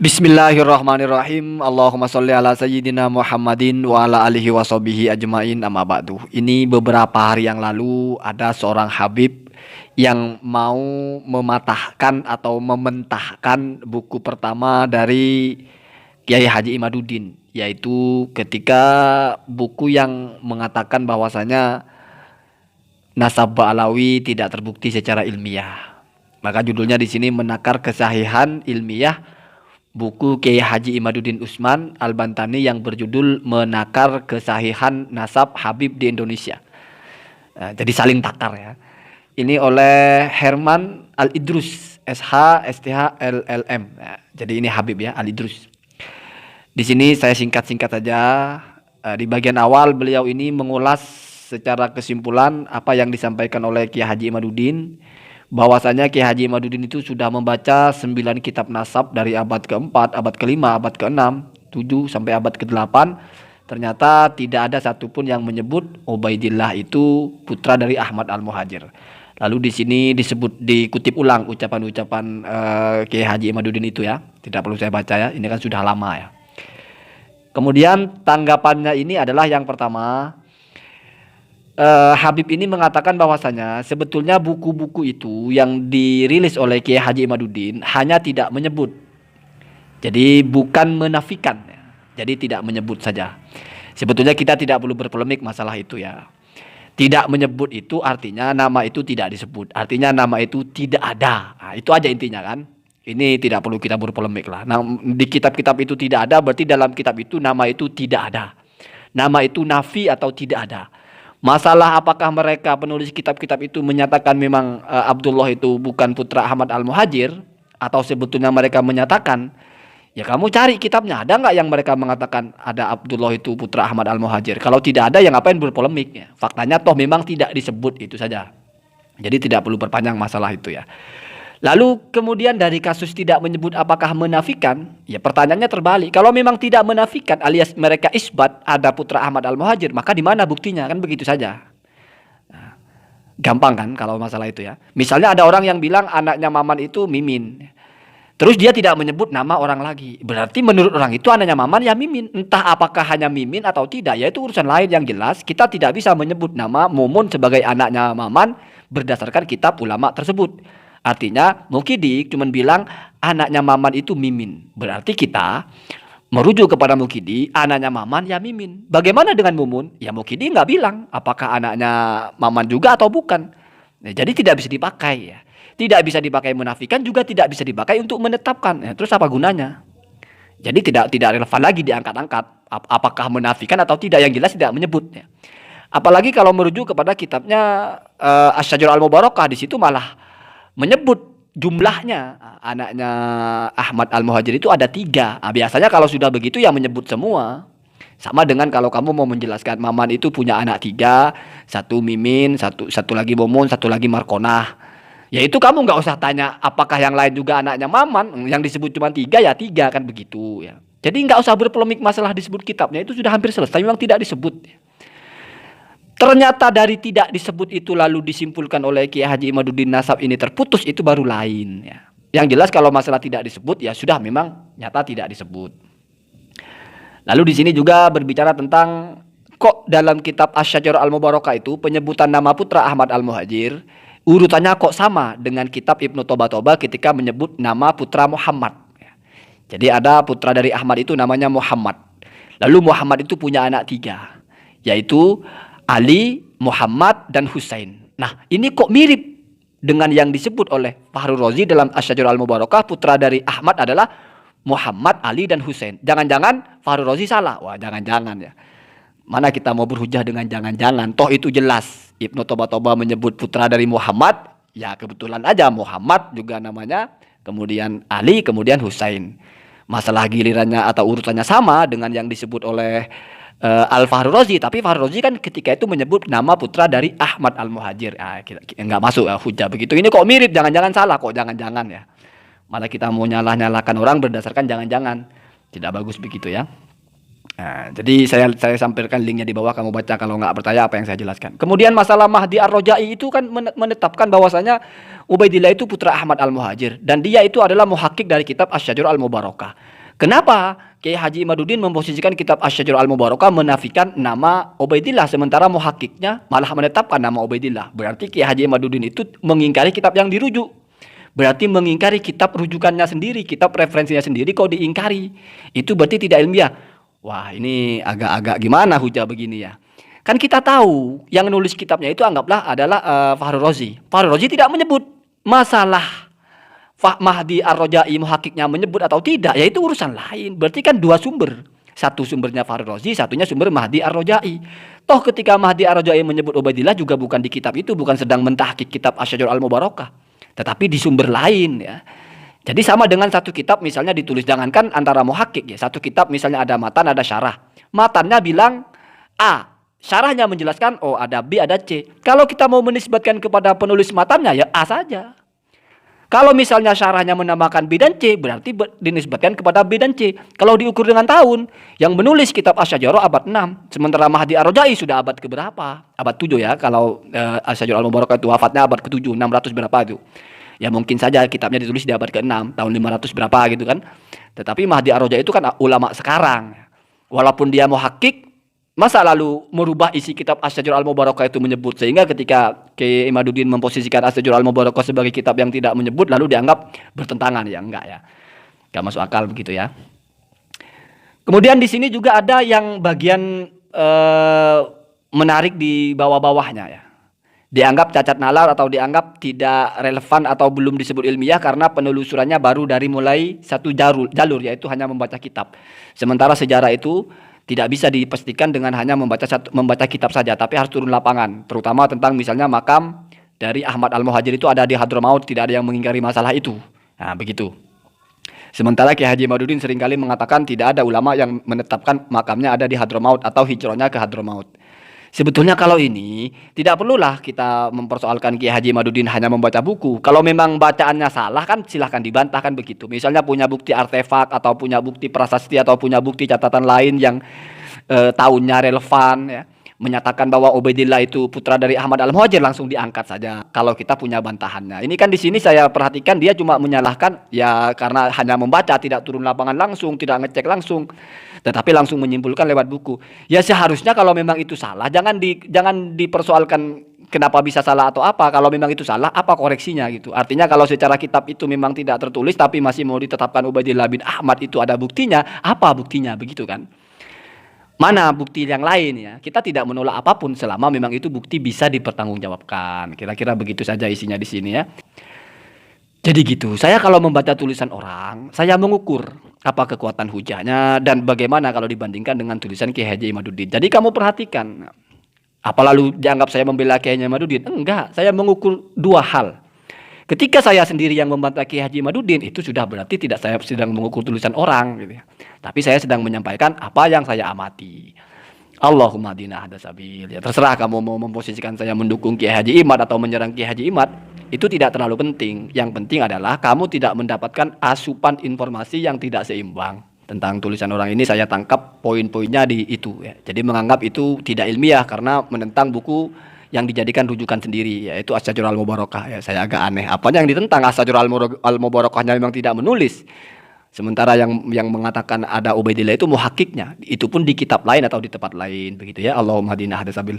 Bismillahirrahmanirrahim. Allahumma sholli ala sayyidina Muhammadin wa ala alihi wa sahbihi ajmain, amma ba'du. Ini beberapa hari yang lalu ada seorang Habib yang mau mematahkan atau mementahkan buku pertama dari Kiai Haji Imaduddin, yaitu ketika buku yang mengatakan bahwasanya nasab Ba'alawi tidak terbukti secara ilmiah. Maka judulnya di sini menakar kesahihan ilmiah buku Kiai Haji Imaduddin Utsman Al-Bantani yang berjudul Menakar Kesahihan Nasab Habib di Indonesia. Jadi saling takar ya. Ini oleh Herman Al-Idrus SH STH LLM. Jadi ini Habib ya, Al-Idrus. Di sini saya singkat-singkat saja. Di bagian awal beliau ini mengulas secara kesimpulan apa yang disampaikan oleh Kiai Haji Imaduddin, bahwasanya Kiai Haji Imaduddin itu sudah membaca 9 kitab nasab dari abad ke-4, abad ke-5, abad ke-6, 7 sampai abad ke-8. Ternyata tidak ada satupun yang menyebut Ubaidillah itu putra dari Ahmad Al-Muhajir. Lalu di sini dikutip ulang ucapan-ucapan Kiai Haji Imaduddin itu ya. Tidak perlu saya baca ya, ini kan sudah lama ya. Kemudian tanggapannya ini adalah yang pertama, Habib ini mengatakan bahwasanya sebetulnya buku-buku itu yang dirilis oleh Kiai Haji Imaduddin hanya tidak menyebut. Jadi bukan menafikan ya. Jadi tidak menyebut saja. Sebetulnya kita tidak perlu berpolemik masalah itu ya. Tidak menyebut itu artinya nama itu tidak disebut. Artinya nama itu tidak ada. Nah, itu aja intinya kan. Ini tidak perlu kita berpolemik lah. Nah, di kitab-kitab itu tidak ada, berarti dalam kitab itu nama itu tidak ada. Nama itu nafi atau tidak ada. Masalah apakah mereka penulis kitab-kitab itu menyatakan memang Abdullah itu bukan putra Ahmad Al-Muhajir, atau sebetulnya mereka menyatakan, ya kamu cari kitabnya, ada nggak yang mereka mengatakan ada Abdullah itu putra Ahmad Al-Muhajir? Kalau tidak ada, ya ngapain berpolemik ya? Faktanya toh memang tidak disebut, itu saja. Jadi tidak perlu perpanjang masalah itu ya. Lalu kemudian dari kasus tidak menyebut apakah menafikan, ya pertanyaannya terbalik. Kalau memang tidak menafikan alias mereka isbat ada putra Ahmad Al-Muhajir, maka di mana buktinya? Kan begitu saja. Nah, gampang kan kalau masalah itu ya. Misalnya ada orang yang bilang anaknya Maman itu Mimin. Terus dia tidak menyebut nama orang lagi. Berarti menurut orang itu anaknya Maman ya Mimin. Entah apakah hanya Mimin atau tidak, ya itu urusan lain. Yang jelas kita tidak bisa menyebut nama Mumun sebagai anaknya Maman berdasarkan kitab ulama tersebut. Artinya Muqidi cuma bilang anaknya Maman itu Mimin. Berarti kita merujuk kepada Muqidi, anaknya Maman ya Mimin. Bagaimana dengan Mumun? Ya Muqidi nggak bilang apakah anaknya Maman juga atau bukan. Nah, jadi tidak bisa dipakai ya. Tidak bisa dipakai menafikan, juga tidak bisa dipakai untuk menetapkan. Ya, terus apa gunanya? Jadi tidak relevan lagi diangkat-angkat apakah menafikan atau tidak, yang jelas tidak menyebutnya. Apalagi kalau merujuk kepada kitabnya Asy-Syajarah Al-Mubarakah, di situ malah menyebut jumlahnya. Anaknya Ahmad Al-Muhajir itu ada 3. Nah, biasanya kalau sudah begitu ya menyebut semua. Sama dengan kalau kamu mau menjelaskan Maman itu punya anak 3, 1 Mimin, satu lagi Mumun, 1 lagi Markonah. Ya itu kamu nggak usah tanya apakah yang lain juga anaknya Maman. Yang disebut cuma 3 ya 3 kan begitu ya. Jadi nggak usah berpolemik masalah disebut kitabnya, itu sudah hampir selesai. Memang tidak disebut. Ternyata dari tidak disebut itu lalu disimpulkan oleh Kiai Haji Imaduddin nasab ini terputus, itu baru lain ya. Yang jelas kalau masalah tidak disebut ya sudah memang nyata tidak disebut. Lalu di sini juga berbicara tentang kok dalam kitab Asy-Syajarah Al-Mubarakah itu penyebutan nama putra Ahmad Al-Muhajir urutannya kok sama dengan kitab Ibnu Toba ketika menyebut nama putra Muhammad. Jadi ada putra dari Ahmad itu namanya Muhammad. Lalu Muhammad itu punya anak 3, yaitu Ali, Muhammad, dan Husain. Nah, ini kok mirip dengan yang disebut oleh Fakhrul Razi dalam Asy-Syajarah Al-Mubarakah, putra dari Ahmad adalah Muhammad, Ali, dan Husain. Jangan-jangan Fakhrul Razi salah? Wah, jangan-jangan ya. Mana kita mau berhujah dengan jangan-jangan? Toh itu jelas. Ibnu Toba menyebut putra dari Muhammad, ya kebetulan aja Muhammad juga namanya, kemudian Ali, kemudian Husain. Masalah gilirannya atau urutannya sama dengan yang disebut oleh Al-Fakhrul Razi, tapi Fakhrul Razi kan ketika itu menyebut nama putra dari Ahmad Al-Muhajir. Nggak masuk hujah begitu. Ini kok mirip, jangan-jangan salah, kok jangan-jangan ya. Malah kita mau nyalahkan orang berdasarkan jangan-jangan. Tidak bagus begitu ya. Nah, jadi saya sampaikan linknya di bawah, kamu baca kalau nggak percaya apa yang saya jelaskan. Kemudian masalah Mahdi Ar-Rojai itu kan menetapkan bahwasanya Ubaidillah itu putra Ahmad Al-Muhajir dan dia itu adalah muhakkik dari kitab Asy-Syajarah Al-Mubarakah. Kenapa Kiai Haji Imaduddin memposisikan kitab Asy-Syajarah Al-Mubarakah menafikan nama Ubaidillah sementara muhakkiknya malah menetapkan nama Ubaidillah? Berarti Kiai Haji Imaduddin itu mengingkari kitab yang dirujuk. Berarti mengingkari kitab rujukannya sendiri, kitab referensinya sendiri kok diingkari. Itu berarti tidak ilmiah. Wah, ini agak-agak gimana hujah begini ya. Kan kita tahu yang nulis kitabnya itu anggaplah adalah Fahru Razi. Fahru Razi tidak menyebut masalah Mahdi Ar-Rojai muhakkiknya menyebut atau tidak, ya itu urusan lain. Berarti kan dua sumber. Satu sumbernya Fahru Razi, satunya sumber Mahdi Ar-Rojai. Toh ketika Mahdi Ar-Rojai menyebut Ubaidillah juga bukan di kitab itu, bukan sedang mentahqiq kitab Asy-Syajarah Al-Mubarakah, tetapi di sumber lain ya. Jadi sama dengan satu kitab misalnya ditulis, jangankan antara muhakkik ya, satu kitab misalnya ada matan, ada syarah. Matannya bilang A, syarahnya menjelaskan O, ada B, ada C. Kalau kita mau menisbatkan kepada penulis matannya ya A saja. Kalau misalnya syarahnya menambahkan B dan C, berarti dinisbatkan kepada B dan C. Kalau diukur dengan tahun, yang menulis kitab Asy-Syajarah abad 6, sementara Mahdi Ar-Rojai sudah abad keberapa? Abad 7 ya, kalau Asy-Syajarah Al-Mubarakah itu wafatnya abad ke-7, 600 berapa itu. Ya mungkin saja kitabnya ditulis di abad ke-6, tahun 500 berapa gitu kan. Tetapi Mahdi Ar-Rojai itu kan ulama sekarang. Walaupun dia muhakkik, masa lalu merubah isi kitab Asy-Syajarah Al-Mubarakah itu menyebut, sehingga ketika Kiai Imaduddin memposisikan Asy-Syajarah Al-Mubarakah sebagai kitab yang tidak menyebut lalu dianggap bertentangan, ya enggak ya. Enggak masuk akal begitu ya. Kemudian di sini juga ada yang bagian menarik di bawah-bawahnya ya. Dianggap cacat nalar atau dianggap tidak relevan atau belum disebut ilmiah karena penelusurannya baru dari mulai satu jalur yaitu hanya membaca kitab. Sementara sejarah itu tidak bisa dipastikan dengan hanya membaca kitab saja, tapi harus turun lapangan, terutama tentang misalnya makam dari Ahmad Al-Muhajir itu ada di Hadramaut, tidak ada yang mengingkari masalah itu. Nah, begitu. Sementara Kiai Haji Imaduddin seringkali mengatakan tidak ada ulama yang menetapkan makamnya ada di Hadramaut atau hijrahnya ke Hadramaut. Sebetulnya kalau ini tidak perlulah kita mempersoalkan Kiai Haji Imaduddin hanya membaca buku. Kalau memang bacaannya salah kan silahkan dibantah kan begitu. Misalnya punya bukti artefak atau punya bukti prasasti atau punya bukti catatan lain yang tahunnya relevan ya, menyatakan bahwa Ubaidillah itu putra dari Ahmad Al-Muhajir, langsung diangkat saja kalau kita punya bantahannya. Ini kan di sini saya perhatikan dia cuma menyalahkan ya karena hanya membaca, tidak turun lapangan langsung, tidak ngecek langsung, tetapi langsung menyimpulkan lewat buku. Ya seharusnya kalau memang itu salah jangan dipersoalkan kenapa bisa salah atau apa. Kalau memang itu salah, apa koreksinya gitu. Artinya kalau secara kitab itu memang tidak tertulis tapi masih mau ditetapkan Ubaidillah bin Ahmad itu ada buktinya, apa buktinya begitu kan? Mana bukti yang lain ya? Kita tidak menolak apapun selama memang itu bukti bisa dipertanggungjawabkan. Kira-kira begitu saja isinya di sini ya. Jadi gitu, saya kalau membaca tulisan orang, saya mengukur apa kekuatan hujahnya dan bagaimana kalau dibandingkan dengan tulisan Kiai Haji Imaduddin. Jadi kamu perhatikan, apa lalu dianggap saya membela Kiai Haji Imaduddin? Enggak, saya mengukur dua hal. Ketika saya sendiri yang membantah Kiai Haji Imaduddin, itu sudah berarti tidak saya sedang mengukur tulisan orang gitu ya. Tapi saya sedang menyampaikan apa yang saya amati. Allahumma hadina hada sabil. Ya terserah kamu mau memposisikan saya mendukung Kiai Haji Imad atau menyerang Kiai Haji Imad, itu tidak terlalu penting. Yang penting adalah kamu tidak mendapatkan asupan informasi yang tidak seimbang. Tentang tulisan orang ini saya tangkap poin-poinnya di itu ya. Jadi menganggap itu tidak ilmiah karena menentang buku yang dijadikan rujukan sendiri, yaitu Asy-Syajarah Al-Mubarakah. Ya, saya agak aneh. Apanya yang ditentang? Asy-Syajarah Al-Mubarakahnya memang tidak menulis. Sementara yang mengatakan ada Ubaidillah itu muhakkiknya, itu pun di kitab lain atau di tempat lain begitu ya. Allahumma hadina hada sabil.